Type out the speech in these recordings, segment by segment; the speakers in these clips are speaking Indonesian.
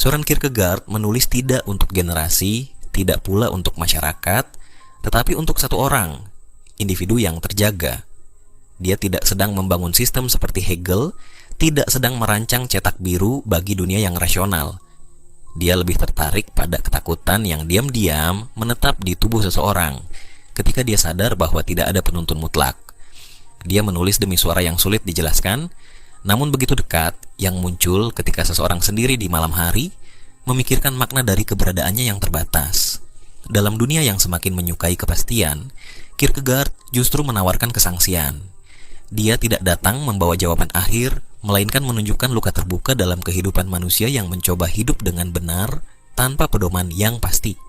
Søren Kierkegaard menulis tidak untuk generasi, tidak pula untuk masyarakat, tetapi untuk satu orang, individu yang terjaga. Dia tidak sedang membangun sistem seperti Hegel, tidak sedang merancang cetak biru bagi dunia yang rasional. Dia lebih tertarik pada ketakutan yang diam-diam menetap di tubuh seseorang ketika dia sadar bahwa tidak ada penuntun mutlak. Dia menulis demi suara yang sulit dijelaskan, namun begitu dekat, yang muncul ketika seseorang sendiri di malam hari memikirkan makna dari keberadaannya yang terbatas. Dalam dunia yang semakin menyukai kepastian, Kierkegaard justru menawarkan kesangsian. Dia tidak datang membawa jawaban akhir, melainkan menunjukkan luka terbuka dalam kehidupan manusia yang mencoba hidup dengan benar tanpa pedoman yang pasti.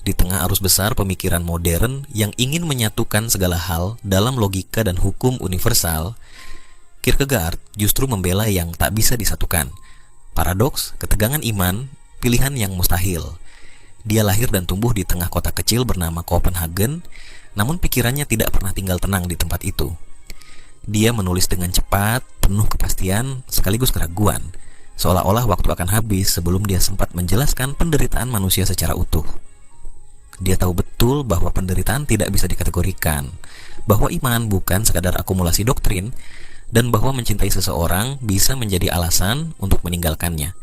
Di tengah arus besar pemikiran modern yang ingin menyatukan segala hal dalam logika dan hukum universal, Kierkegaard justru membela yang tak bisa disatukan. Paradoks, ketegangan iman, pilihan yang mustahil. Dia lahir dan tumbuh di tengah kota kecil bernama Copenhagen, namun pikirannya tidak pernah tinggal tenang di tempat itu. Dia menulis dengan cepat, penuh kepastian, sekaligus keraguan, seolah-olah waktu akan habis sebelum dia sempat menjelaskan penderitaan manusia secara utuh. Dia tahu betul bahwa penderitaan tidak bisa dikategorikan, bahwa iman bukan sekadar akumulasi doktrin, dan bahwa mencintai seseorang bisa menjadi alasan untuk meninggalkannya.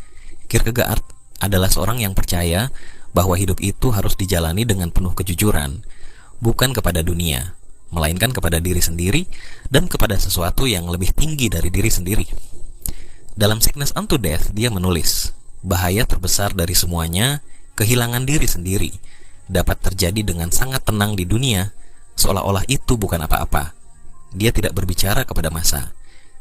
Kierkegaard adalah seorang yang percaya bahwa hidup itu harus dijalani dengan penuh kejujuran, bukan kepada dunia, melainkan kepada diri sendiri dan kepada sesuatu yang lebih tinggi dari diri sendiri. Dalam Sickness Unto Death, dia menulis, bahaya terbesar dari semuanya, kehilangan diri sendiri, dapat terjadi dengan sangat tenang di dunia, seolah-olah itu bukan apa-apa. Dia tidak berbicara kepada massa.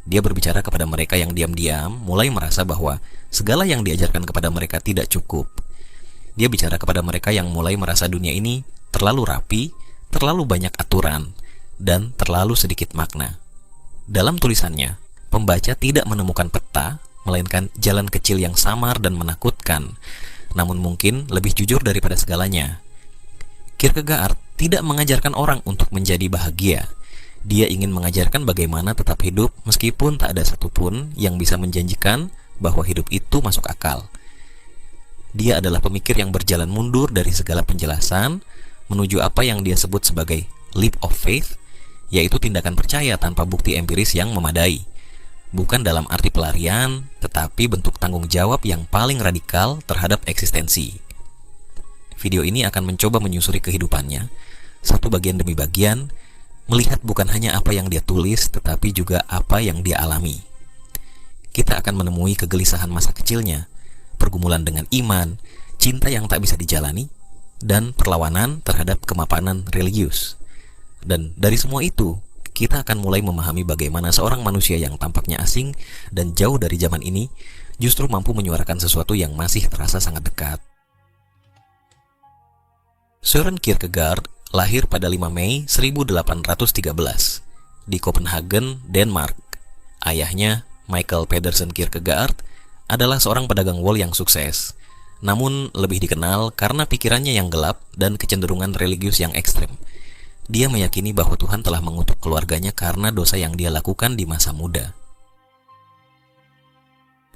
Dia berbicara kepada mereka yang diam-diam mulai merasa bahwa segala yang diajarkan kepada mereka tidak cukup. Dia bicara kepada mereka yang mulai merasa dunia ini terlalu rapi, terlalu banyak aturan, dan terlalu sedikit makna. Dalam tulisannya, pembaca tidak menemukan peta, melainkan jalan kecil yang samar dan menakutkan, namun mungkin lebih jujur daripada segalanya. Kierkegaard tidak mengajarkan orang untuk menjadi bahagia. Dia ingin mengajarkan bagaimana tetap hidup meskipun tak ada satupun yang bisa menjanjikan bahwa hidup itu masuk akal. Dia adalah pemikir yang berjalan mundur dari segala penjelasan menuju apa yang dia sebut sebagai leap of faith, yaitu tindakan percaya tanpa bukti empiris yang memadai. Bukan dalam arti pelarian, tetapi bentuk tanggung jawab yang paling radikal terhadap eksistensi. Video ini akan mencoba menyusuri kehidupannya, satu bagian demi bagian, melihat bukan hanya apa yang dia tulis, tetapi juga apa yang dia alami. Kita akan menemui kegelisahan masa kecilnya, pergumulan dengan iman, cinta yang tak bisa dijalani, dan perlawanan terhadap kemapanan religius. Dan dari semua itu, kita akan mulai memahami bagaimana seorang manusia yang tampaknya asing dan jauh dari zaman ini justru mampu menyuarakan sesuatu yang masih terasa sangat dekat. Søren Kierkegaard lahir pada 5 Mei 1813 di Copenhagen, Denmark. Ayahnya, Michael Pedersen Kierkegaard, adalah seorang pedagang wol yang sukses, namun lebih dikenal karena pikirannya yang gelap dan kecenderungan religius yang ekstrem. Dia meyakini bahwa Tuhan telah mengutuk keluarganya karena dosa yang dia lakukan di masa muda.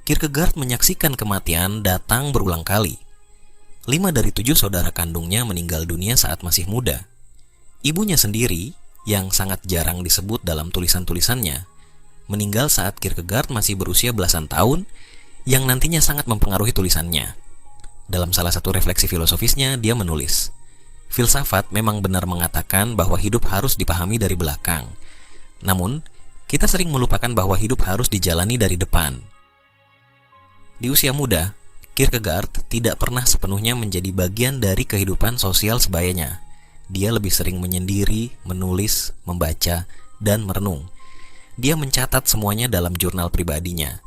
Kierkegaard menyaksikan kematian datang berulang kali. 5 dari 7 saudara kandungnya meninggal dunia saat masih muda. Ibunya sendiri, yang sangat jarang disebut dalam tulisan-tulisannya, meninggal saat Kierkegaard masih berusia belasan tahun, yang nantinya sangat mempengaruhi tulisannya. Dalam salah satu refleksi filosofisnya, dia menulis, filsafat memang benar mengatakan bahwa hidup harus dipahami dari belakang. Namun, kita sering melupakan bahwa hidup harus dijalani dari depan. Di usia muda, Kierkegaard tidak pernah sepenuhnya menjadi bagian dari kehidupan sosial sebayanya. Dia lebih sering menyendiri, menulis, membaca, dan merenung. Dia mencatat semuanya dalam jurnal pribadinya,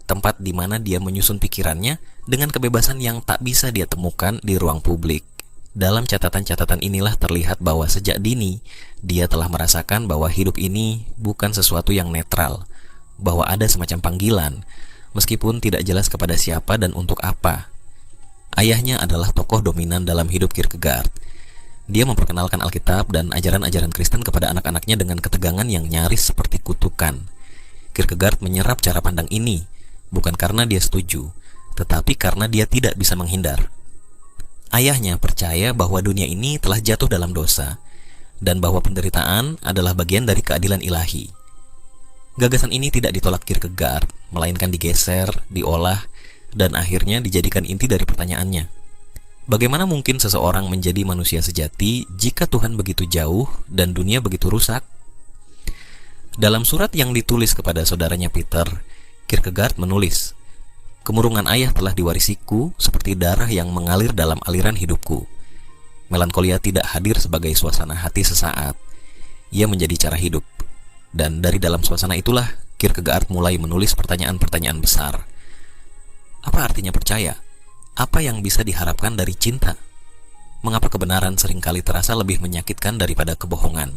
tempat di mana dia menyusun pikirannya dengan kebebasan yang tak bisa dia temukan di ruang publik. Dalam catatan-catatan inilah terlihat bahwa sejak dini, dia telah merasakan bahwa hidup ini bukan sesuatu yang netral, bahwa ada semacam panggilan, meskipun tidak jelas kepada siapa dan untuk apa. Ayahnya adalah tokoh dominan dalam hidup Kierkegaard. Dia memperkenalkan Alkitab dan ajaran-ajaran Kristen kepada anak-anaknya dengan ketegangan yang nyaris seperti kutukan. Kierkegaard menyerap cara pandang ini, bukan karena dia setuju, tetapi karena dia tidak bisa menghindar. Ayahnya percaya bahwa dunia ini telah jatuh dalam dosa, dan bahwa penderitaan adalah bagian dari keadilan ilahi. Gagasan ini tidak ditolak Kierkegaard, melainkan digeser, diolah, dan akhirnya dijadikan inti dari pertanyaannya. Bagaimana mungkin seseorang menjadi manusia sejati jika Tuhan begitu jauh dan dunia begitu rusak? Dalam surat yang ditulis kepada saudaranya Peter, Kierkegaard menulis, "Kemurungan ayah telah diwarisiku seperti darah yang mengalir dalam aliran hidupku. Melankolia tidak hadir sebagai suasana hati sesaat. Ia menjadi cara hidup." Dan dari dalam suasana itulah Kierkegaard mulai menulis pertanyaan-pertanyaan besar. Apa artinya percaya? Apa yang bisa diharapkan dari cinta? Mengapa kebenaran seringkali terasa lebih menyakitkan daripada kebohongan?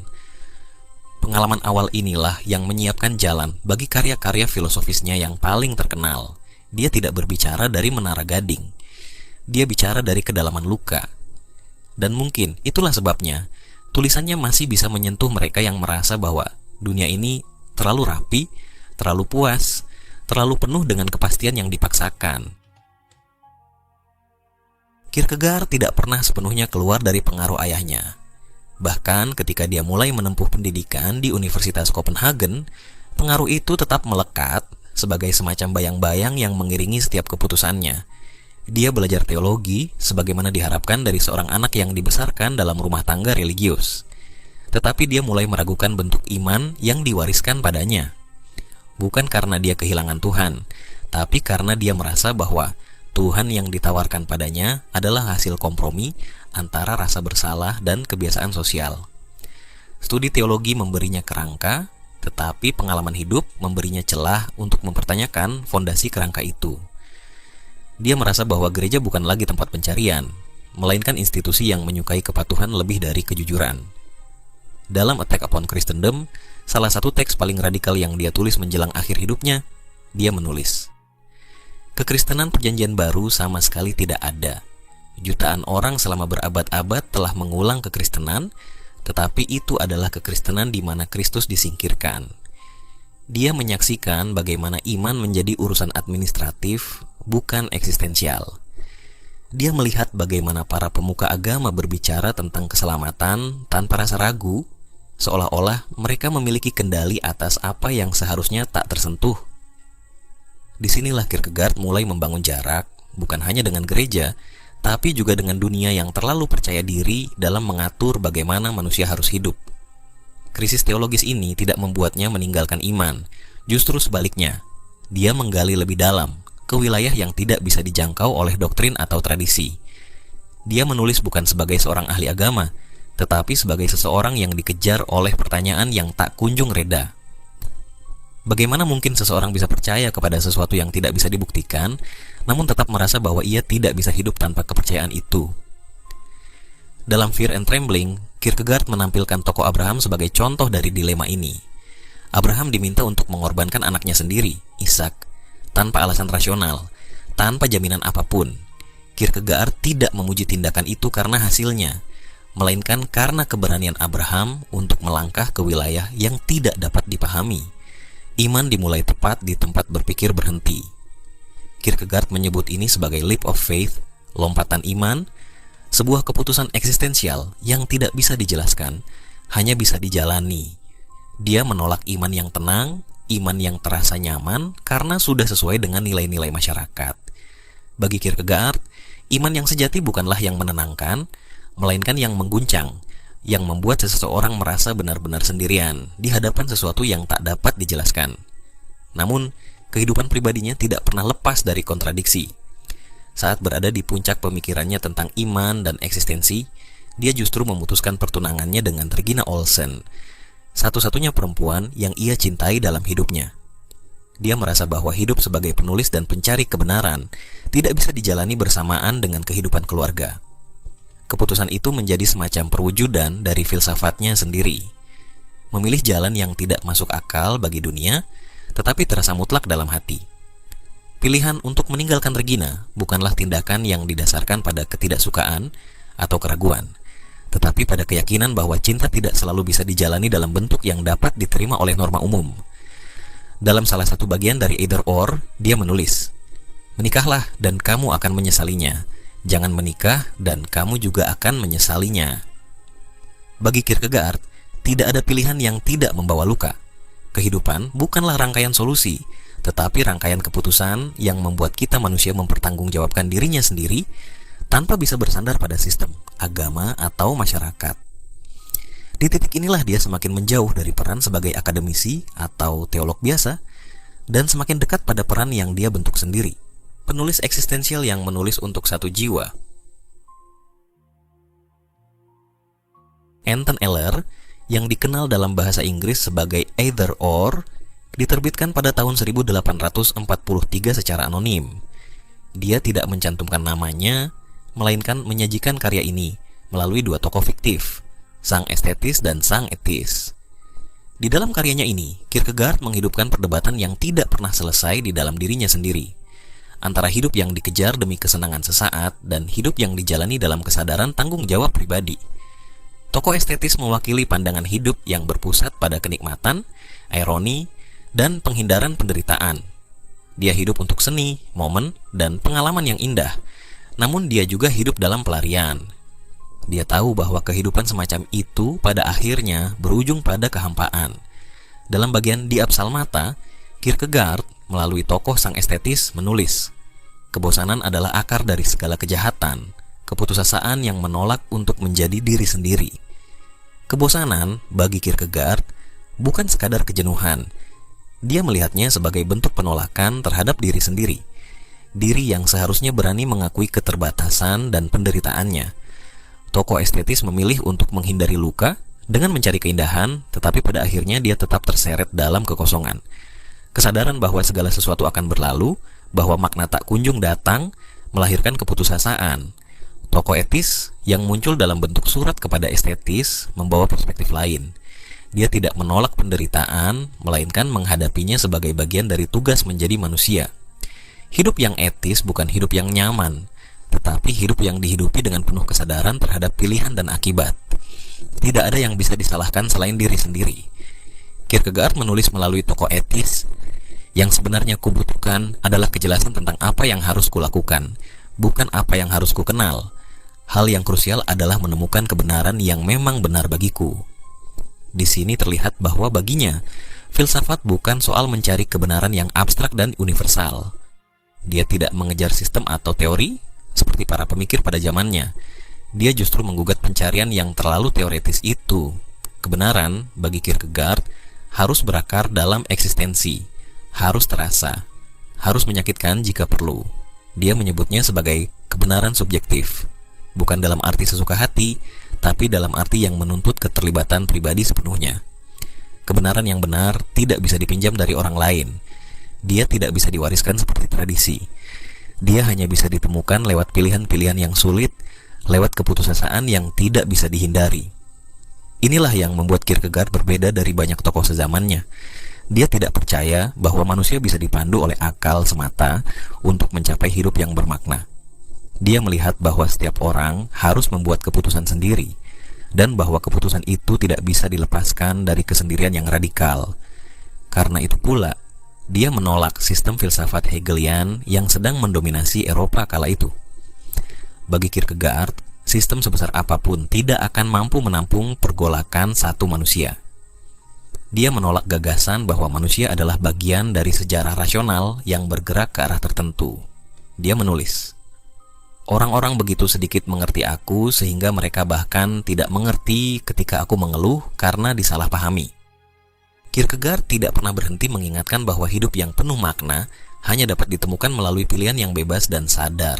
Pengalaman awal inilah yang menyiapkan jalan bagi karya-karya filosofisnya yang paling terkenal. Dia tidak berbicara dari menara gading. Dia bicara dari kedalaman luka. Dan mungkin itulah sebabnya tulisannya masih bisa menyentuh mereka yang merasa bahwa dunia ini terlalu rapi, terlalu puas, terlalu penuh dengan kepastian yang dipaksakan. Kierkegaard tidak pernah sepenuhnya keluar dari pengaruh ayahnya. Bahkan ketika dia mulai menempuh pendidikan di Universitas Copenhagen, pengaruh itu tetap melekat sebagai semacam bayang-bayang yang mengiringi setiap keputusannya. Dia belajar teologi sebagaimana diharapkan dari seorang anak yang dibesarkan dalam rumah tangga religius. Tetapi dia mulai meragukan bentuk iman yang diwariskan padanya. Bukan karena dia kehilangan Tuhan, tapi karena dia merasa bahwa Tuhan yang ditawarkan padanya adalah hasil kompromi antara rasa bersalah dan kebiasaan sosial. Studi teologi memberinya kerangka, tetapi pengalaman hidup memberinya celah untuk mempertanyakan fondasi kerangka itu. Dia merasa bahwa gereja bukan lagi tempat pencarian, melainkan institusi yang menyukai kepatuhan lebih dari kejujuran. Dalam Attack Upon Christendom, salah satu teks paling radikal yang dia tulis menjelang akhir hidupnya, dia menulis, "Kekristenan Perjanjian Baru sama sekali tidak ada. Jutaan orang selama berabad-abad telah mengulang kekristenan, tetapi itu adalah kekristenan di mana Kristus disingkirkan." Dia menyaksikan bagaimana iman menjadi urusan administratif, bukan eksistensial. Dia melihat bagaimana para pemuka agama berbicara tentang keselamatan tanpa rasa ragu, seolah-olah mereka memiliki kendali atas apa yang seharusnya tak tersentuh. Disinilah Kierkegaard mulai membangun jarak, bukan hanya dengan gereja, tapi juga dengan dunia yang terlalu percaya diri dalam mengatur bagaimana manusia harus hidup. Krisis teologis ini tidak membuatnya meninggalkan iman, justru sebaliknya, dia menggali lebih dalam ke wilayah yang tidak bisa dijangkau oleh doktrin atau tradisi. Dia menulis bukan sebagai seorang ahli agama, tetapi sebagai seseorang yang dikejar oleh pertanyaan yang tak kunjung reda. Bagaimana mungkin seseorang bisa percaya kepada sesuatu yang tidak bisa dibuktikan, namun tetap merasa bahwa ia tidak bisa hidup tanpa kepercayaan itu? Dalam Fear and Trembling, Kierkegaard menampilkan tokoh Abraham sebagai contoh dari dilema ini. Abraham diminta untuk mengorbankan anaknya sendiri, Ishak, tanpa alasan rasional, tanpa jaminan apapun. Kierkegaard tidak memuji tindakan itu karena hasilnya, melainkan karena keberanian Abraham untuk melangkah ke wilayah yang tidak dapat dipahami. Iman dimulai tepat di tempat berpikir berhenti. Kierkegaard menyebut ini sebagai leap of faith, lompatan iman, sebuah keputusan eksistensial yang tidak bisa dijelaskan, hanya bisa dijalani. Dia menolak iman yang tenang, iman yang terasa nyaman karena sudah sesuai dengan nilai-nilai masyarakat. Bagi Kierkegaard, iman yang sejati bukanlah yang menenangkan, melainkan yang mengguncang, yang membuat seseorang merasa benar-benar sendirian di hadapan sesuatu yang tak dapat dijelaskan. Namun, kehidupan pribadinya tidak pernah lepas dari kontradiksi. Saat berada di puncak pemikirannya tentang iman dan eksistensi, dia justru memutuskan pertunangannya dengan Regina Olsen, satu-satunya perempuan yang ia cintai dalam hidupnya. Dia merasa bahwa hidup sebagai penulis dan pencari kebenaran tidak bisa dijalani bersamaan dengan kehidupan keluarga. Keputusan itu menjadi semacam perwujudan dari filsafatnya sendiri. Memilih jalan yang tidak masuk akal bagi dunia, tetapi terasa mutlak dalam hati. Pilihan untuk meninggalkan Regina bukanlah tindakan yang didasarkan pada ketidaksukaan atau keraguan, tetapi pada keyakinan bahwa cinta tidak selalu bisa dijalani dalam bentuk yang dapat diterima oleh norma umum. Dalam salah satu bagian dari Either Or, dia menulis, Menikahlah dan kamu akan menyesalinya. Jangan menikah dan kamu juga akan menyesalinya. Bagi Kierkegaard, tidak ada pilihan yang tidak membawa luka. Kehidupan bukanlah rangkaian solusi, tetapi rangkaian keputusan yang membuat kita manusia mempertanggungjawabkan dirinya sendiri tanpa bisa bersandar pada sistem, agama, atau masyarakat. Di titik inilah dia semakin menjauh dari peran sebagai akademisi atau teolog biasa dan semakin dekat pada peran yang dia bentuk sendiri, penulis eksistensial yang menulis untuk satu jiwa. Anton Eller, yang dikenal dalam bahasa Inggris sebagai Either Or, diterbitkan pada tahun 1843 secara anonim. Dia tidak mencantumkan namanya, melainkan menyajikan karya ini melalui dua tokoh fiktif, sang estetis dan sang etis. Di dalam karyanya ini, Kierkegaard menghidupkan perdebatan yang tidak pernah selesai di dalam dirinya sendiri, antara hidup yang dikejar demi kesenangan sesaat dan hidup yang dijalani dalam kesadaran tanggung jawab pribadi. Tokoh estetis mewakili pandangan hidup yang berpusat pada kenikmatan, ironi, dan penghindaran penderitaan. Dia hidup untuk seni, momen, dan pengalaman yang indah. Namun dia juga hidup dalam pelarian. Dia tahu bahwa kehidupan semacam itu pada akhirnya berujung pada kehampaan. Dalam bagian Di Psalmata, Kierkegaard melalui tokoh sang estetis menulis, kebosanan adalah akar dari segala kejahatan, keputusasaan yang menolak untuk menjadi diri sendiri. Kebosanan bagi Kierkegaard bukan sekadar kejenuhan. Dia melihatnya sebagai bentuk penolakan terhadap diri sendiri. Diri yang seharusnya berani mengakui keterbatasan dan penderitaannya. Tokoh estetis memilih untuk menghindari luka dengan mencari keindahan, tetapi pada akhirnya dia tetap terseret dalam kekosongan. Kesadaran bahwa segala sesuatu akan berlalu, bahwa makna tak kunjung datang, melahirkan keputusasaan. Tokoh etis yang muncul dalam bentuk surat kepada estetis membawa perspektif lain. Dia tidak menolak penderitaan, melainkan menghadapinya sebagai bagian dari tugas menjadi manusia. Hidup yang etis bukan hidup yang nyaman, tetapi hidup yang dihidupi dengan penuh kesadaran terhadap pilihan dan akibat. Tidak ada yang bisa disalahkan selain diri sendiri. Kierkegaard menulis melalui tokoh etis, yang sebenarnya kubutuhkan adalah kejelasan tentang apa yang harus kulakukan, bukan apa yang harus kukenal. Hal yang krusial adalah menemukan kebenaran yang memang benar bagiku. Di sini terlihat bahwa baginya, filsafat bukan soal mencari kebenaran yang abstrak dan universal. Dia tidak mengejar sistem atau teori, seperti para pemikir pada zamannya. Dia justru menggugat pencarian yang terlalu teoretis itu. Kebenaran, bagi Kierkegaard, harus berakar dalam eksistensi, harus terasa, harus menyakitkan jika perlu. Dia menyebutnya sebagai kebenaran subjektif. Bukan dalam arti sesuka hati, tapi dalam arti yang menuntut keterlibatan pribadi sepenuhnya. Kebenaran yang benar tidak bisa dipinjam dari orang lain. Dia tidak bisa diwariskan seperti tradisi. Dia hanya bisa ditemukan lewat pilihan-pilihan yang sulit, lewat keputusasaan yang tidak bisa dihindari. Inilah yang membuat Kierkegaard berbeda dari banyak tokoh sezamannya. Dia tidak percaya bahwa manusia bisa dipandu oleh akal semata untuk mencapai hidup yang bermakna. Dia melihat bahwa setiap orang harus membuat keputusan sendiri, dan bahwa keputusan itu tidak bisa dilepaskan dari kesendirian yang radikal. Karena itu pula, dia menolak sistem filsafat Hegelian yang sedang mendominasi Eropa kala itu. Bagi Kierkegaard, sistem sebesar apapun tidak akan mampu menampung pergolakan satu manusia. Dia menolak gagasan bahwa manusia adalah bagian dari sejarah rasional yang bergerak ke arah tertentu. Dia menulis, orang-orang begitu sedikit mengerti aku sehingga mereka bahkan tidak mengerti ketika aku mengeluh karena disalahpahami. Kierkegaard tidak pernah berhenti mengingatkan bahwa hidup yang penuh makna hanya dapat ditemukan melalui pilihan yang bebas dan sadar.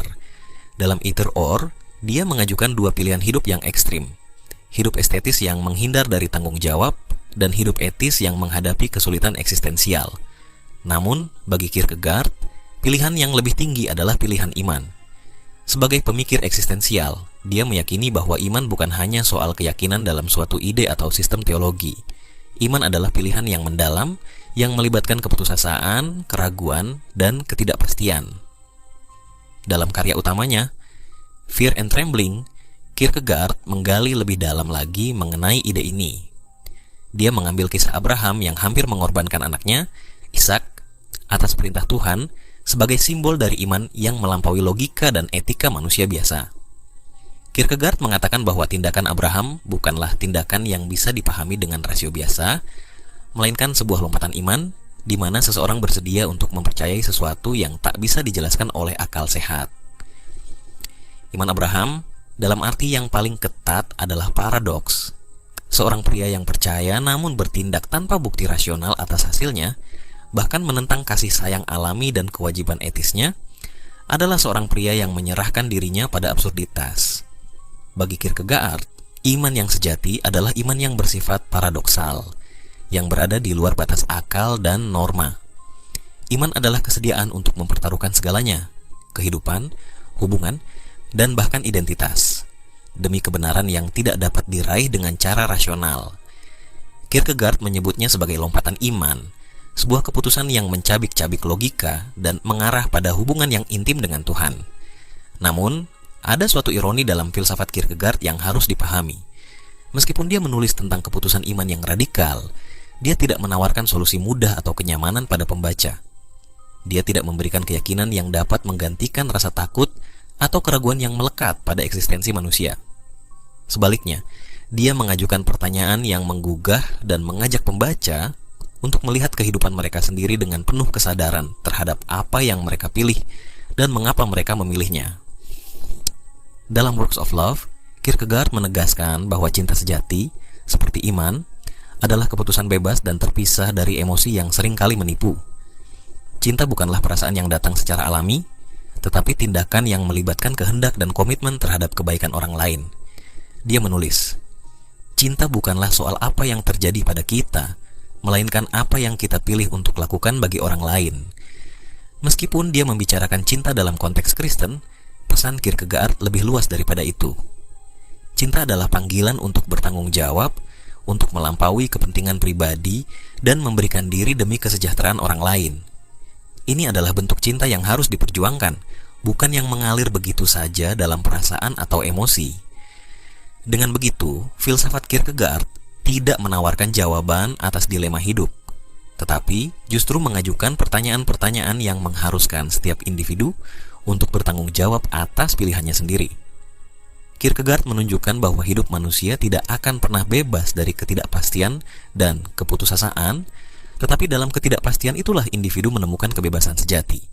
Dalam Either Or, dia mengajukan dua pilihan hidup yang ekstrim. Hidup estetis yang menghindar dari tanggung jawab, dan hidup etis yang menghadapi kesulitan eksistensial. Namun, bagi Kierkegaard, pilihan yang lebih tinggi adalah pilihan iman. Sebagai pemikir eksistensial, dia meyakini bahwa iman bukan hanya soal keyakinan dalam suatu ide atau sistem teologi. Iman adalah pilihan yang mendalam, yang melibatkan keputusasaan, keraguan, dan ketidakpastian. Dalam karya utamanya, Fear and Trembling, Kierkegaard menggali lebih dalam lagi mengenai ide ini. Dia mengambil kisah Abraham yang hampir mengorbankan anaknya, Ishak, atas perintah Tuhan, sebagai simbol dari iman yang melampaui logika dan etika manusia biasa. Kierkegaard mengatakan bahwa tindakan Abraham bukanlah tindakan yang bisa dipahami dengan rasio biasa, melainkan sebuah lompatan iman di mana seseorang bersedia untuk mempercayai sesuatu yang tak bisa dijelaskan oleh akal sehat. Iman Abraham dalam arti yang paling ketat adalah paradoks. Seorang pria yang percaya namun bertindak tanpa bukti rasional atas hasilnya, bahkan menentang kasih sayang alami dan kewajiban etisnya, adalah seorang pria yang menyerahkan dirinya pada absurditas. Bagi Kierkegaard, iman yang sejati adalah iman yang bersifat paradoksal, yang berada di luar batas akal dan norma. Iman adalah kesediaan untuk mempertaruhkan segalanya, kehidupan, hubungan, dan bahkan identitas, demi kebenaran yang tidak dapat diraih dengan cara rasional. Kierkegaard menyebutnya sebagai lompatan iman, sebuah keputusan yang mencabik-cabik logika dan mengarah pada hubungan yang intim dengan Tuhan. Namun, ada suatu ironi dalam filsafat Kierkegaard yang harus dipahami. Meskipun dia menulis tentang keputusan iman yang radikal, dia tidak menawarkan solusi mudah atau kenyamanan pada pembaca. Dia tidak memberikan keyakinan yang dapat menggantikan rasa takut atau keraguan yang melekat pada eksistensi manusia. Sebaliknya, dia mengajukan pertanyaan yang menggugah dan mengajak pembaca untuk melihat kehidupan mereka sendiri dengan penuh kesadaran terhadap apa yang mereka pilih dan mengapa mereka memilihnya. Dalam Works of Love, Kierkegaard menegaskan bahwa cinta sejati, seperti iman, adalah keputusan bebas dan terpisah dari emosi yang seringkali menipu. Cinta bukanlah perasaan yang datang secara alami, tetapi tindakan yang melibatkan kehendak dan komitmen terhadap kebaikan orang lain. Dia menulis, cinta bukanlah soal apa yang terjadi pada kita, melainkan apa yang kita pilih untuk lakukan bagi orang lain. Meskipun dia membicarakan cinta dalam konteks Kristen, pesan Kierkegaard lebih luas daripada itu. Cinta adalah panggilan untuk bertanggung jawab, untuk melampaui kepentingan pribadi, dan memberikan diri demi kesejahteraan orang lain. Ini adalah bentuk cinta yang harus diperjuangkan, bukan yang mengalir begitu saja dalam perasaan atau emosi. Dengan begitu, filsafat Kierkegaard tidak menawarkan jawaban atas dilema hidup, tetapi justru mengajukan pertanyaan-pertanyaan yang mengharuskan setiap individu untuk bertanggung jawab atas pilihannya sendiri. Kierkegaard menunjukkan bahwa hidup manusia tidak akan pernah bebas dari ketidakpastian dan keputusasaan, tetapi dalam ketidakpastian itulah individu menemukan kebebasan sejati.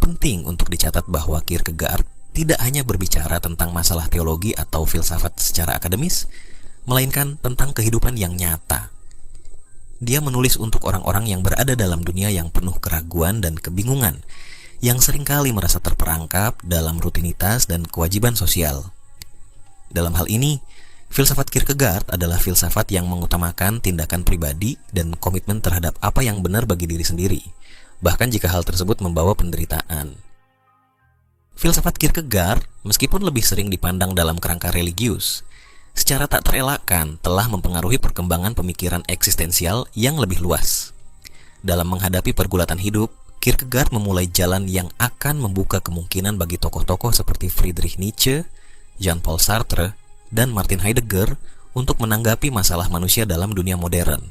Penting untuk dicatat bahwa Kierkegaard tidak hanya berbicara tentang masalah teologi atau filsafat secara akademis, melainkan tentang kehidupan yang nyata. Dia menulis untuk orang-orang yang berada dalam dunia yang penuh keraguan dan kebingungan, yang seringkali merasa terperangkap dalam rutinitas dan kewajiban sosial. Dalam hal ini, filsafat Kierkegaard adalah filsafat yang mengutamakan tindakan pribadi dan komitmen terhadap apa yang benar bagi diri sendiri, bahkan jika hal tersebut membawa penderitaan. Filsafat Kierkegaard, meskipun lebih sering dipandang dalam kerangka religius, secara tak terelakkan telah mempengaruhi perkembangan pemikiran eksistensial yang lebih luas. Dalam menghadapi pergulatan hidup, Kierkegaard memulai jalan yang akan membuka kemungkinan bagi tokoh-tokoh seperti Friedrich Nietzsche, Jean-Paul Sartre, dan Martin Heidegger untuk menanggapi masalah manusia dalam dunia modern.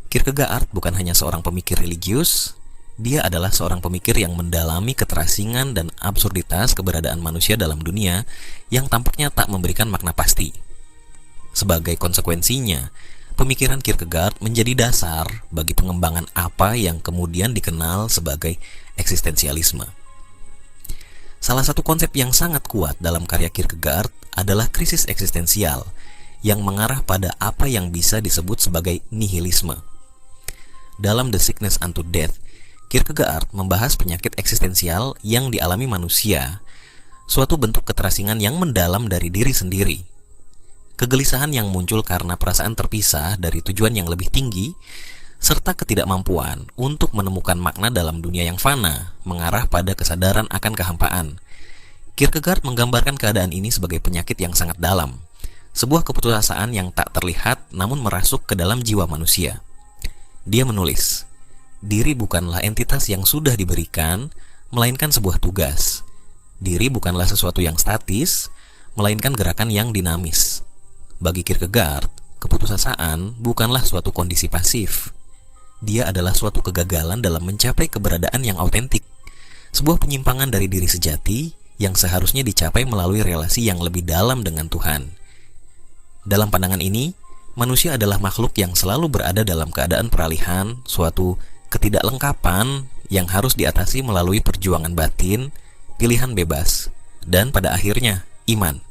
Kierkegaard bukan hanya seorang pemikir religius, dia adalah seorang pemikir yang mendalami keterasingan dan absurditas keberadaan manusia dalam dunia yang tampaknya tak memberikan makna pasti. Sebagai konsekuensinya, pemikiran Kierkegaard menjadi dasar bagi pengembangan apa yang kemudian dikenal sebagai eksistensialisme. Salah satu konsep yang sangat kuat dalam karya Kierkegaard adalah krisis eksistensial yang mengarah pada apa yang bisa disebut sebagai nihilisme. Dalam The Sickness Unto Death, Kierkegaard membahas penyakit eksistensial yang dialami manusia, suatu bentuk keterasingan yang mendalam dari diri sendiri. Kegelisahan yang muncul karena perasaan terpisah dari tujuan yang lebih tinggi, serta ketidakmampuan untuk menemukan makna dalam dunia yang fana, mengarah pada kesadaran akan kehampaan. Kierkegaard menggambarkan keadaan ini sebagai penyakit yang sangat dalam, sebuah keputusasaan yang tak terlihat namun merasuk ke dalam jiwa manusia. Dia menulis, diri bukanlah entitas yang sudah diberikan, melainkan sebuah tugas. Diri bukanlah sesuatu yang statis, melainkan gerakan yang dinamis. Bagi Kierkegaard, keputusasaan bukanlah suatu kondisi pasif. dia adalah suatu kegagalan dalam mencapai keberadaan yang autentik, sebuah penyimpangan dari diri sejati yang seharusnya dicapai melalui relasi yang lebih dalam dengan Tuhan. Dalam pandangan ini, manusia adalah makhluk yang selalu berada dalam keadaan peralihan, suatu ketidaklengkapan yang harus diatasi melalui perjuangan batin, pilihan bebas, dan pada akhirnya iman.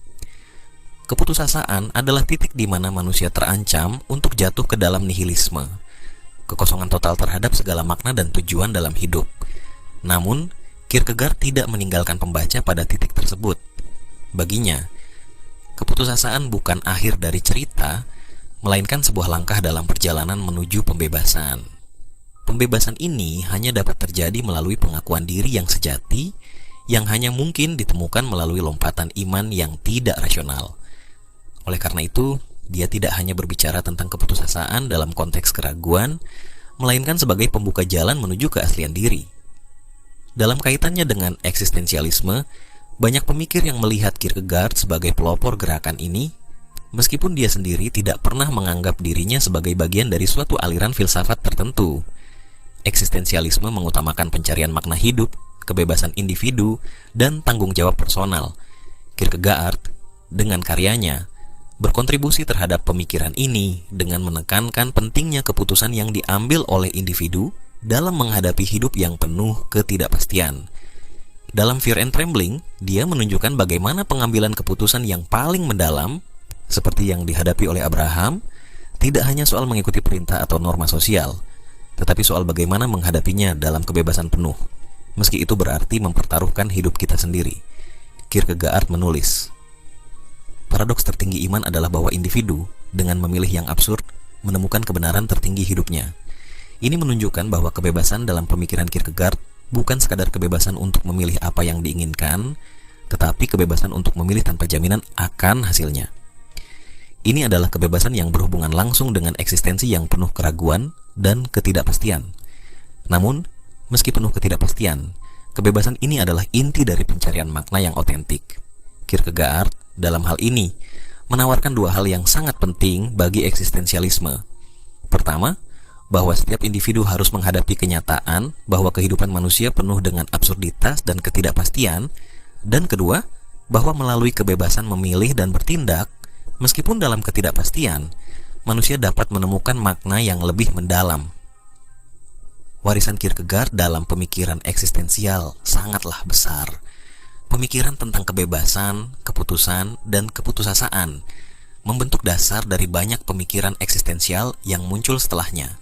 Keputusasaan adalah titik di mana manusia terancam untuk jatuh ke dalam nihilisme, kekosongan total terhadap segala makna dan tujuan dalam hidup. Namun, Kierkegaard tidak meninggalkan pembaca pada titik tersebut. Baginya, keputusasaan bukan akhir dari cerita, melainkan sebuah langkah dalam perjalanan menuju pembebasan. Pembebasan ini hanya dapat terjadi melalui pengakuan diri yang sejati, yang hanya mungkin ditemukan melalui lompatan iman yang tidak rasional. Oleh karena itu, dia tidak hanya berbicara tentang keputusasaan dalam konteks keraguan, melainkan sebagai pembuka jalan menuju keaslian diri. Dalam kaitannya dengan eksistensialisme, banyak pemikir yang melihat Kierkegaard sebagai pelopor gerakan ini, meskipun dia sendiri tidak pernah menganggap dirinya sebagai bagian dari suatu aliran filsafat tertentu. Eksistensialisme mengutamakan pencarian makna hidup, kebebasan individu, dan tanggung jawab personal. Kierkegaard, dengan karyanya, berkontribusi terhadap pemikiran ini dengan menekankan pentingnya keputusan yang diambil oleh individu dalam menghadapi hidup yang penuh ketidakpastian. Dalam Fear and Trembling, dia menunjukkan bagaimana pengambilan keputusan yang paling mendalam, seperti yang dihadapi oleh Abraham, tidak hanya soal mengikuti perintah atau norma sosial, tetapi soal bagaimana menghadapinya dalam kebebasan penuh, meski itu berarti mempertaruhkan hidup kita sendiri. Kierkegaard menulis, paradoks tertinggi iman adalah bahwa individu, dengan memilih yang absurd, menemukan kebenaran tertinggi hidupnya. Ini menunjukkan bahwa kebebasan dalam pemikiran Kierkegaard bukan sekadar kebebasan untuk memilih apa yang diinginkan, tetapi kebebasan untuk memilih tanpa jaminan akan hasilnya. Ini adalah kebebasan yang berhubungan langsung dengan eksistensi yang penuh keraguan dan ketidakpastian. Namun, meski penuh ketidakpastian, kebebasan ini adalah inti dari pencarian makna yang otentik. Kierkegaard, dalam hal ini, menawarkan dua hal yang sangat penting bagi eksistensialisme. Pertama, bahwa setiap individu harus menghadapi kenyataan bahwa kehidupan manusia penuh dengan absurditas dan ketidakpastian, dan kedua, bahwa melalui kebebasan memilih dan bertindak, meskipun dalam ketidakpastian, manusia dapat menemukan makna yang lebih mendalam. Warisan Kierkegaard dalam pemikiran eksistensial sangatlah besar. Pemikiran tentang kebebasan, keputusan, dan keputusasaan membentuk dasar dari banyak pemikiran eksistensial yang muncul setelahnya.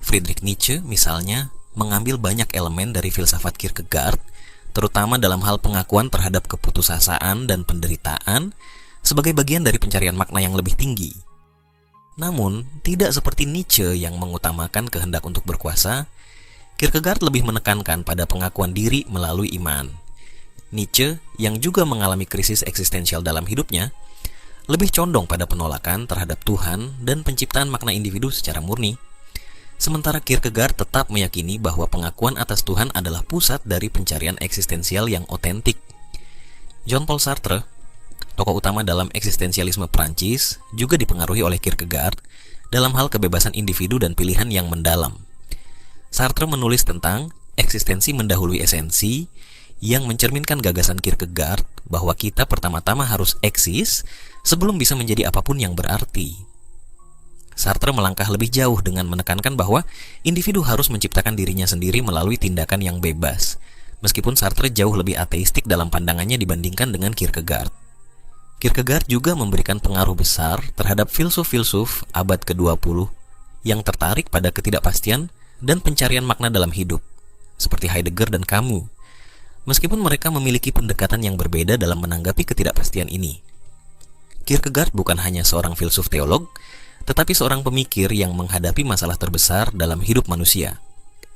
Friedrich Nietzsche, misalnya, mengambil banyak elemen dari filsafat Kierkegaard, terutama dalam hal pengakuan terhadap keputusasaan dan penderitaan, sebagai bagian dari pencarian makna yang lebih tinggi. Namun, tidak seperti Nietzsche yang mengutamakan kehendak untuk berkuasa, Kierkegaard lebih menekankan pada pengakuan diri melalui iman. Nietzsche, yang juga mengalami krisis eksistensial dalam hidupnya, lebih condong pada penolakan terhadap Tuhan dan penciptaan makna individu secara murni. Sementara Kierkegaard tetap meyakini bahwa pengakuan atas Tuhan adalah pusat dari pencarian eksistensial yang otentik. Jean-Paul Sartre, tokoh utama dalam eksistensialisme Prancis, juga dipengaruhi oleh Kierkegaard dalam hal kebebasan individu dan pilihan yang mendalam. Sartre menulis tentang eksistensi mendahului esensi, yang mencerminkan gagasan Kierkegaard bahwa kita pertama-tama harus eksis sebelum bisa menjadi apapun yang berarti. Sartre melangkah lebih jauh dengan menekankan bahwa individu harus menciptakan dirinya sendiri melalui tindakan yang bebas, meskipun Sartre jauh lebih ateistik dalam pandangannya dibandingkan dengan Kierkegaard. Kierkegaard juga memberikan pengaruh besar terhadap filsuf-filsuf abad ke-20 yang tertarik pada ketidakpastian dan pencarian makna dalam hidup, seperti Heidegger dan Camus, meskipun mereka memiliki pendekatan yang berbeda dalam menanggapi ketidakpastian ini. Kierkegaard bukan hanya seorang filsuf teolog, tetapi seorang pemikir yang menghadapi masalah terbesar dalam hidup manusia,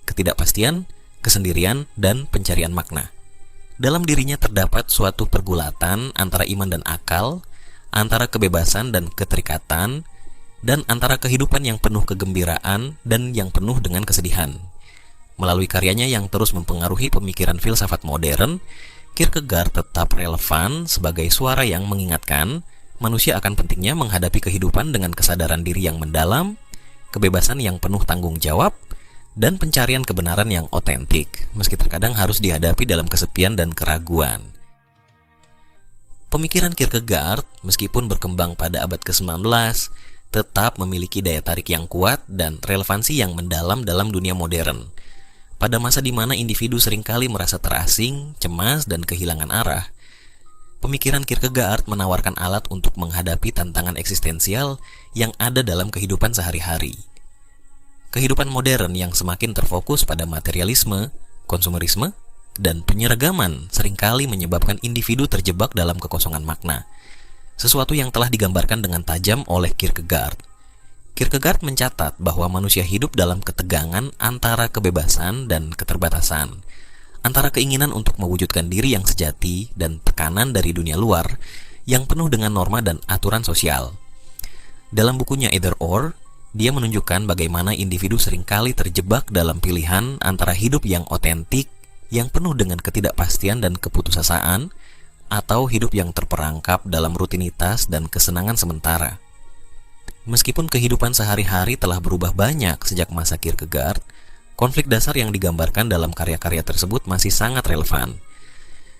ketidakpastian, kesendirian, dan pencarian makna. Dalam dirinya terdapat suatu pergulatan antara iman dan akal, antara kebebasan dan keterikatan, dan antara kehidupan yang penuh kegembiraan dan yang penuh dengan kesedihan. Melalui karyanya yang terus mempengaruhi pemikiran filsafat modern, Kierkegaard tetap relevan sebagai suara yang mengingatkan manusia akan pentingnya menghadapi kehidupan dengan kesadaran diri yang mendalam, kebebasan yang penuh tanggung jawab, dan pencarian kebenaran yang otentik, meski terkadang harus dihadapi dalam kesepian dan keraguan. Pemikiran Kierkegaard, meskipun berkembang pada abad ke-19, tetap memiliki daya tarik yang kuat dan relevansi yang mendalam dalam dunia modern. Pada masa di mana individu seringkali merasa terasing, cemas, dan kehilangan arah, pemikiran Kierkegaard menawarkan alat untuk menghadapi tantangan eksistensial yang ada dalam kehidupan sehari-hari. Kehidupan modern yang semakin terfokus pada materialisme, konsumerisme, dan penyeragaman seringkali menyebabkan individu terjebak dalam kekosongan makna, sesuatu yang telah digambarkan dengan tajam oleh Kierkegaard. Kierkegaard mencatat bahwa manusia hidup dalam ketegangan antara kebebasan dan keterbatasan, antara keinginan untuk mewujudkan diri yang sejati dan tekanan dari dunia luar yang penuh dengan norma dan aturan sosial. Dalam bukunya Either Or, dia menunjukkan bagaimana individu seringkali terjebak dalam pilihan antara hidup yang otentik, yang penuh dengan ketidakpastian dan keputusasaan, atau hidup yang terperangkap dalam rutinitas dan kesenangan sementara. Meskipun kehidupan sehari-hari telah berubah banyak sejak masa Kierkegaard, konflik dasar yang digambarkan dalam karya-karya tersebut masih sangat relevan.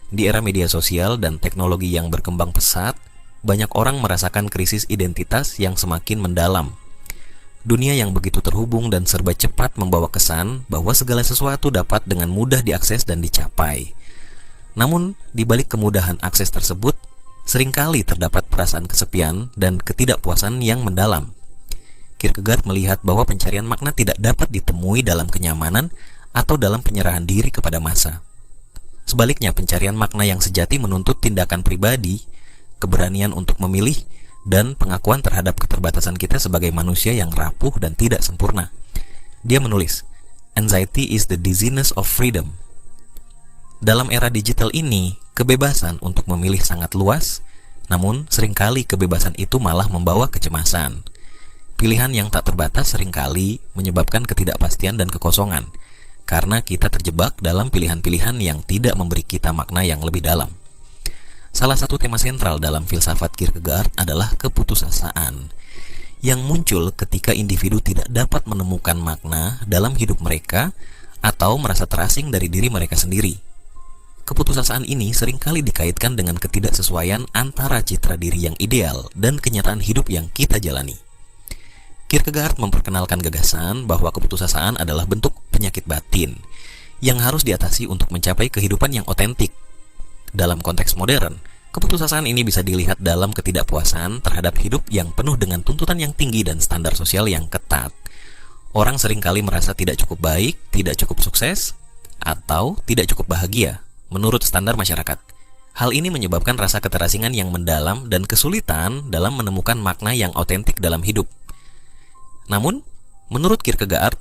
Di era media sosial dan teknologi yang berkembang pesat, banyak orang merasakan krisis identitas yang semakin mendalam. Dunia yang begitu terhubung dan serba cepat membawa kesan bahwa segala sesuatu dapat dengan mudah diakses dan dicapai. Namun, di balik kemudahan akses tersebut, seringkali terdapat perasaan kesepian dan ketidakpuasan yang mendalam. Kierkegaard melihat bahwa pencarian makna tidak dapat ditemui dalam kenyamanan atau dalam penyerahan diri kepada massa. Sebaliknya, pencarian makna yang sejati menuntut tindakan pribadi, keberanian untuk memilih, dan pengakuan terhadap keterbatasan kita sebagai manusia yang rapuh dan tidak sempurna. Dia menulis, "Anxiety is the dizziness of freedom." Dalam era digital ini, kebebasan untuk memilih sangat luas, namun seringkali kebebasan itu malah membawa kecemasan. Pilihan yang tak terbatas seringkali menyebabkan ketidakpastian dan kekosongan, karena kita terjebak dalam pilihan-pilihan yang tidak memberi kita makna yang lebih dalam. Salah satu tema sentral dalam filsafat Kierkegaard adalah keputusasaan, yang muncul ketika individu tidak dapat menemukan makna dalam hidup mereka atau merasa terasing dari diri mereka sendiri. Keputusasaan ini seringkali dikaitkan dengan ketidaksesuaian antara citra diri yang ideal dan kenyataan hidup yang kita jalani. Kierkegaard memperkenalkan gagasan bahwa keputusasaan adalah bentuk penyakit batin yang harus diatasi untuk mencapai kehidupan yang otentik. Dalam konteks modern, keputusasaan ini bisa dilihat dalam ketidakpuasan terhadap hidup yang penuh dengan tuntutan yang tinggi dan standar sosial yang ketat. Orang seringkali merasa tidak cukup baik, tidak cukup sukses, atau tidak cukup bahagia menurut standar masyarakat. Hal ini menyebabkan rasa keterasingan yang mendalam dan kesulitan dalam menemukan makna yang otentik dalam hidup. Namun, menurut Kierkegaard,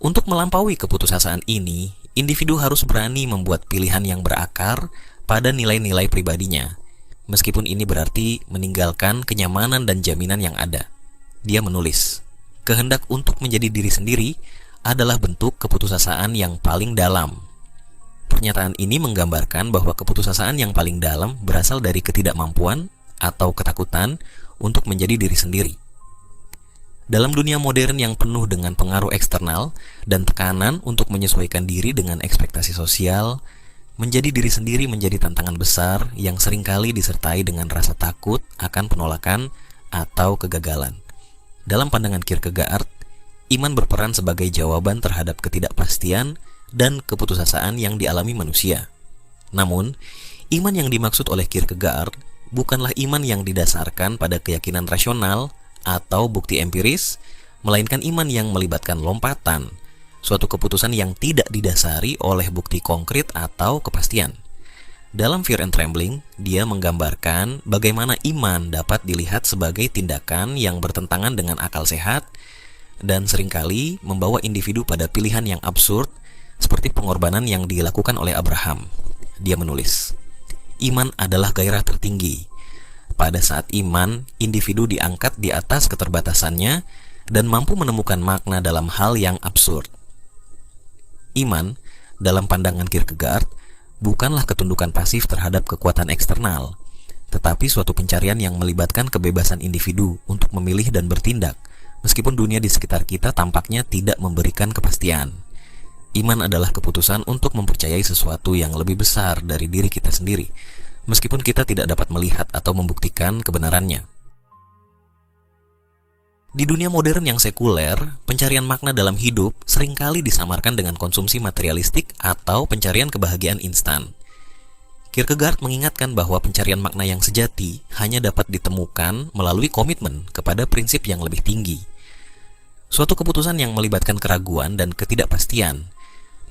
untuk melampaui keputusasaan ini, individu harus berani membuat pilihan yang berakar pada nilai-nilai pribadinya, meskipun ini berarti meninggalkan kenyamanan dan jaminan yang ada. Dia menulis, "Kehendak untuk menjadi diri sendiri adalah bentuk keputusasaan yang paling dalam." Pernyataan ini menggambarkan bahwa keputusasaan yang paling dalam berasal dari ketidakmampuan atau ketakutan untuk menjadi diri sendiri. Dalam dunia modern yang penuh dengan pengaruh eksternal dan tekanan untuk menyesuaikan diri dengan ekspektasi sosial, menjadi diri sendiri menjadi tantangan besar yang seringkali disertai dengan rasa takut akan penolakan atau kegagalan. Dalam pandangan Kierkegaard, iman berperan sebagai jawaban terhadap ketidakpastian dan keputusasaan yang dialami manusia. Namun, iman yang dimaksud oleh Kierkegaard bukanlah iman yang didasarkan pada keyakinan rasional atau bukti empiris, melainkan iman yang melibatkan lompatan, suatu keputusan yang tidak didasari oleh bukti konkret atau kepastian. Dalam Fear and Trembling, dia menggambarkan bagaimana iman dapat dilihat sebagai tindakan yang bertentangan dengan akal sehat dan seringkali membawa individu pada pilihan yang absurd seperti pengorbanan yang dilakukan oleh Abraham. Dia menulis, "Iman adalah gairah tertinggi. Pada saat iman, individu diangkat di atas keterbatasannya dan mampu menemukan makna dalam hal yang absurd." Iman, dalam pandangan Kierkegaard, bukanlah ketundukan pasif terhadap kekuatan eksternal, tetapi suatu pencarian yang melibatkan kebebasan individu untuk memilih dan bertindak Meskipun dunia di sekitar kita tampaknya tidak memberikan kepastian, iman adalah keputusan untuk mempercayai sesuatu yang lebih besar dari diri kita sendiri, meskipun kita tidak dapat melihat atau membuktikan kebenarannya. Di dunia modern yang sekuler, pencarian makna dalam hidup seringkali disamarkan dengan konsumsi materialistik atau pencarian kebahagiaan instan. Kierkegaard mengingatkan bahwa pencarian makna yang sejati hanya dapat ditemukan melalui komitmen kepada prinsip yang lebih tinggi. Suatu keputusan yang melibatkan keraguan dan ketidakpastian,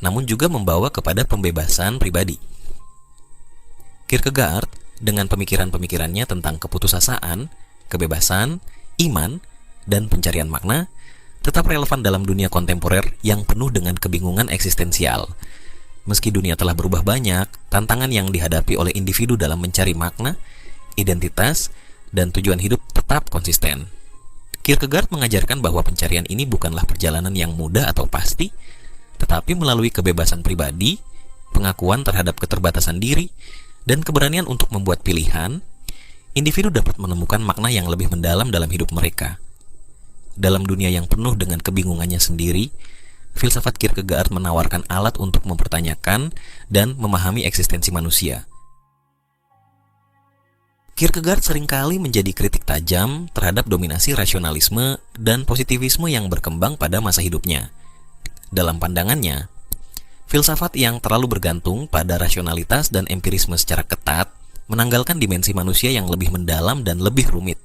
namun juga membawa kepada pembebasan pribadi. Kierkegaard, dengan pemikiran-pemikirannya tentang keputusasaan, kebebasan, iman, dan pencarian makna, tetap relevan dalam dunia kontemporer yang penuh dengan kebingungan eksistensial. Meski dunia telah berubah banyak, tantangan yang dihadapi oleh individu dalam mencari makna, identitas, dan tujuan hidup tetap konsisten. Kierkegaard mengajarkan bahwa pencarian ini bukanlah perjalanan yang mudah atau pasti, tetapi melalui kebebasan pribadi, pengakuan terhadap keterbatasan diri, dan keberanian untuk membuat pilihan, individu dapat menemukan makna yang lebih mendalam dalam hidup mereka. Dalam dunia yang penuh dengan kebingungannya sendiri, filsafat Kierkegaard menawarkan alat untuk mempertanyakan dan memahami eksistensi manusia. Kierkegaard seringkali menjadi kritik tajam terhadap dominasi rasionalisme dan positivisme yang berkembang pada masa hidupnya. Dalam pandangannya, filsafat yang terlalu bergantung pada rasionalitas dan empirisme secara ketat menanggalkan dimensi manusia yang lebih mendalam dan lebih rumit.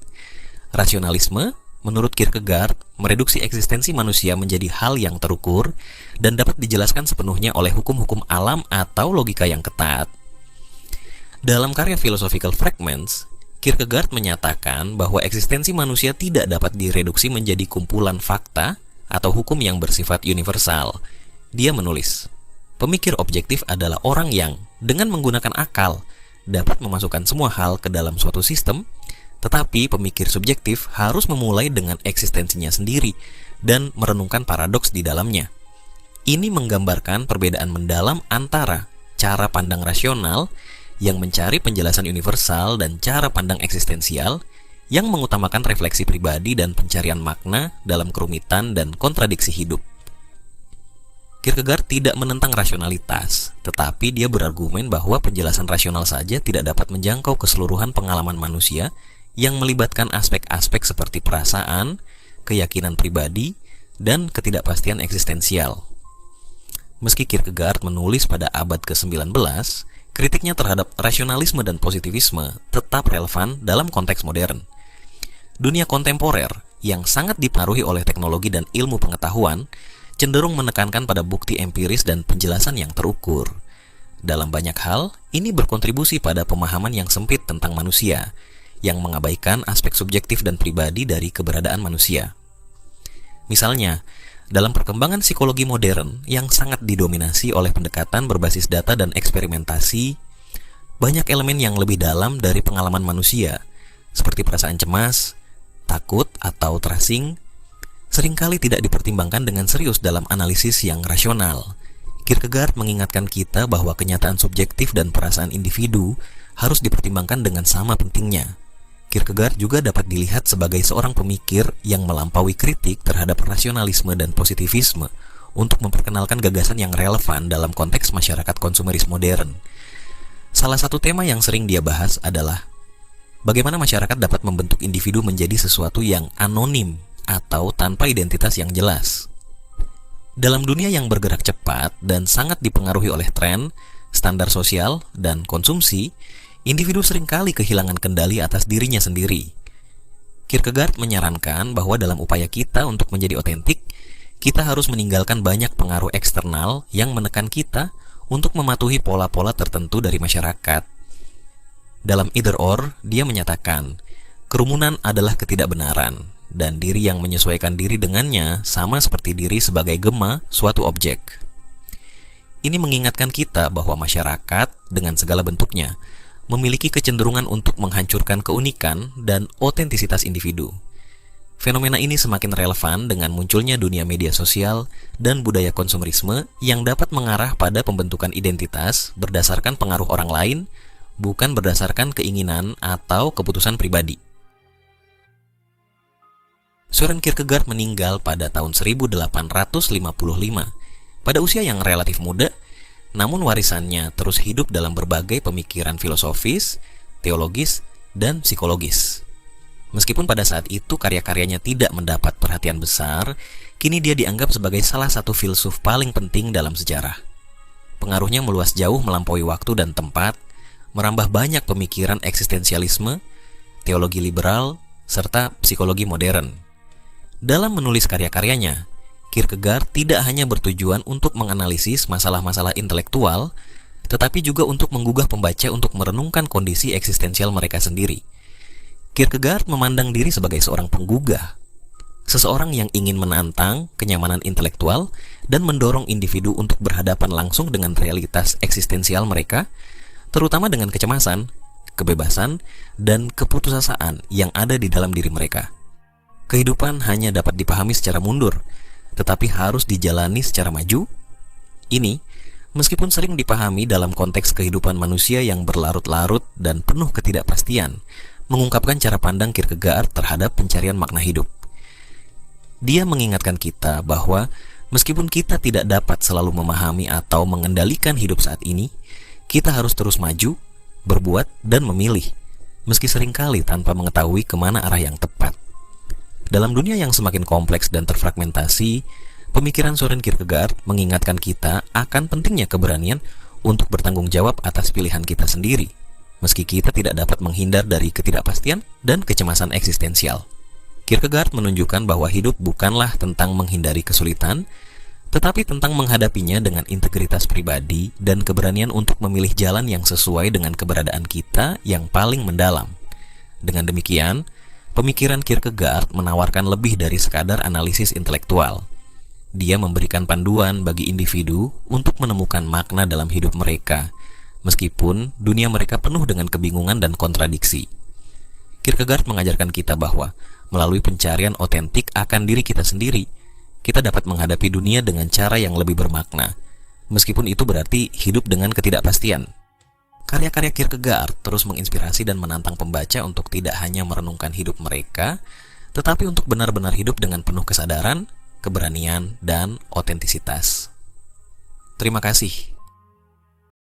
Rasionalisme, menurut Kierkegaard, mereduksi eksistensi manusia menjadi hal yang terukur dan dapat dijelaskan sepenuhnya oleh hukum-hukum alam atau logika yang ketat. Dalam karya Philosophical Fragments, Kierkegaard menyatakan bahwa eksistensi manusia tidak dapat direduksi menjadi kumpulan fakta atau hukum yang bersifat universal. Dia menulis, pemikir objektif adalah orang yang, dengan menggunakan akal, dapat memasukkan semua hal ke dalam suatu sistem, tetapi pemikir subjektif harus memulai dengan eksistensinya sendiri dan merenungkan paradoks di dalamnya. Ini menggambarkan perbedaan mendalam antara cara pandang rasional yang mencari penjelasan universal dan cara pandang eksistensial yang mengutamakan refleksi pribadi dan pencarian makna dalam kerumitan dan kontradiksi hidup. Kierkegaard tidak menentang rasionalitas, tetapi dia berargumen bahwa penjelasan rasional saja tidak dapat menjangkau keseluruhan pengalaman manusia yang melibatkan aspek-aspek seperti perasaan, keyakinan pribadi, dan ketidakpastian eksistensial. Meski Kierkegaard menulis pada abad ke-19, kritiknya terhadap rasionalisme dan positivisme tetap relevan dalam konteks modern. Dunia kontemporer yang sangat dipengaruhi oleh teknologi dan ilmu pengetahuan cenderung menekankan pada bukti empiris dan penjelasan yang terukur. Dalam banyak hal, ini berkontribusi pada pemahaman yang sempit tentang manusia, yang mengabaikan aspek subjektif dan pribadi dari keberadaan manusia. Misalnya, dalam perkembangan psikologi modern yang sangat didominasi oleh pendekatan berbasis data dan eksperimentasi, banyak elemen yang lebih dalam dari pengalaman manusia, seperti perasaan cemas, takut, atau terasing, seringkali tidak dipertimbangkan dengan serius dalam analisis yang rasional. Kierkegaard mengingatkan kita bahwa kenyataan subjektif dan perasaan individu harus dipertimbangkan dengan sama pentingnya. Kierkegaard juga dapat dilihat sebagai seorang pemikir yang melampaui kritik terhadap rasionalisme dan positivisme untuk memperkenalkan gagasan yang relevan dalam konteks masyarakat konsumeris modern. Salah satu tema yang sering dia bahas adalah bagaimana masyarakat dapat membentuk individu menjadi sesuatu yang anonim atau tanpa identitas yang jelas. Dalam dunia yang bergerak cepat dan sangat dipengaruhi oleh tren, standar sosial, dan konsumsi, individu seringkali kehilangan kendali atas dirinya sendiri. Kierkegaard menyarankan bahwa dalam upaya kita untuk menjadi otentik, kita harus meninggalkan banyak pengaruh eksternal yang menekan kita untuk mematuhi pola-pola tertentu dari masyarakat. Dalam Either Or, dia menyatakan, kerumunan adalah ketidakbenaran, dan diri yang menyesuaikan diri dengannya sama seperti diri sebagai gema suatu objek. Ini mengingatkan kita bahwa masyarakat dengan segala bentuknya memiliki kecenderungan untuk menghancurkan keunikan dan otentisitas individu. Fenomena ini semakin relevan dengan munculnya dunia media sosial dan budaya konsumerisme yang dapat mengarah pada pembentukan identitas berdasarkan pengaruh orang lain, bukan berdasarkan keinginan atau keputusan pribadi. Søren Kierkegaard meninggal pada tahun 1855 pada usia yang relatif muda, namun warisannya terus hidup dalam berbagai pemikiran filosofis, teologis, dan psikologis. Meskipun pada saat itu karya-karyanya tidak mendapat perhatian besar, kini dia dianggap sebagai salah satu filsuf paling penting dalam sejarah. Pengaruhnya meluas jauh melampaui waktu dan tempat, merambah banyak pemikiran eksistensialisme, teologi liberal, serta psikologi modern. Dalam menulis karya-karyanya, Kierkegaard tidak hanya bertujuan untuk menganalisis masalah-masalah intelektual, tetapi juga untuk menggugah pembaca untuk merenungkan kondisi eksistensial mereka sendiri. Kierkegaard memandang diri sebagai seorang penggugah, seseorang yang ingin menantang kenyamanan intelektual dan mendorong individu untuk berhadapan langsung dengan realitas eksistensial mereka, terutama dengan kecemasan, kebebasan, dan keputusasaan yang ada di dalam diri mereka. Kehidupan hanya dapat dipahami secara mundur, tetapi harus dijalani secara maju. Ini, meskipun sering dipahami dalam konteks kehidupan manusia yang berlarut-larut dan penuh ketidakpastian, mengungkapkan cara pandang Kierkegaard terhadap pencarian makna hidup. Dia mengingatkan kita bahwa meskipun kita tidak dapat selalu memahami atau mengendalikan hidup saat ini, kita harus terus maju, berbuat, dan memilih, meski seringkali tanpa mengetahui kemana arah yang tepat. Dalam dunia yang semakin kompleks dan terfragmentasi, pemikiran Søren Kierkegaard mengingatkan kita akan pentingnya keberanian untuk bertanggung jawab atas pilihan kita sendiri, meski kita tidak dapat menghindar dari ketidakpastian dan kecemasan eksistensial. Kierkegaard menunjukkan bahwa hidup bukanlah tentang menghindari kesulitan, tetapi tentang menghadapinya dengan integritas pribadi dan keberanian untuk memilih jalan yang sesuai dengan keberadaan kita yang paling mendalam. Dengan demikian, pemikiran Kierkegaard menawarkan lebih dari sekadar analisis intelektual. Dia memberikan panduan bagi individu untuk menemukan makna dalam hidup mereka, meskipun dunia mereka penuh dengan kebingungan dan kontradiksi. Kierkegaard mengajarkan kita bahwa melalui pencarian otentik akan diri kita sendiri, kita dapat menghadapi dunia dengan cara yang lebih bermakna, meskipun itu berarti hidup dengan ketidakpastian. Karya-karya Kierkegaard terus menginspirasi dan menantang pembaca untuk tidak hanya merenungkan hidup mereka, tetapi untuk benar-benar hidup dengan penuh kesadaran, keberanian, dan otentisitas. Terima kasih.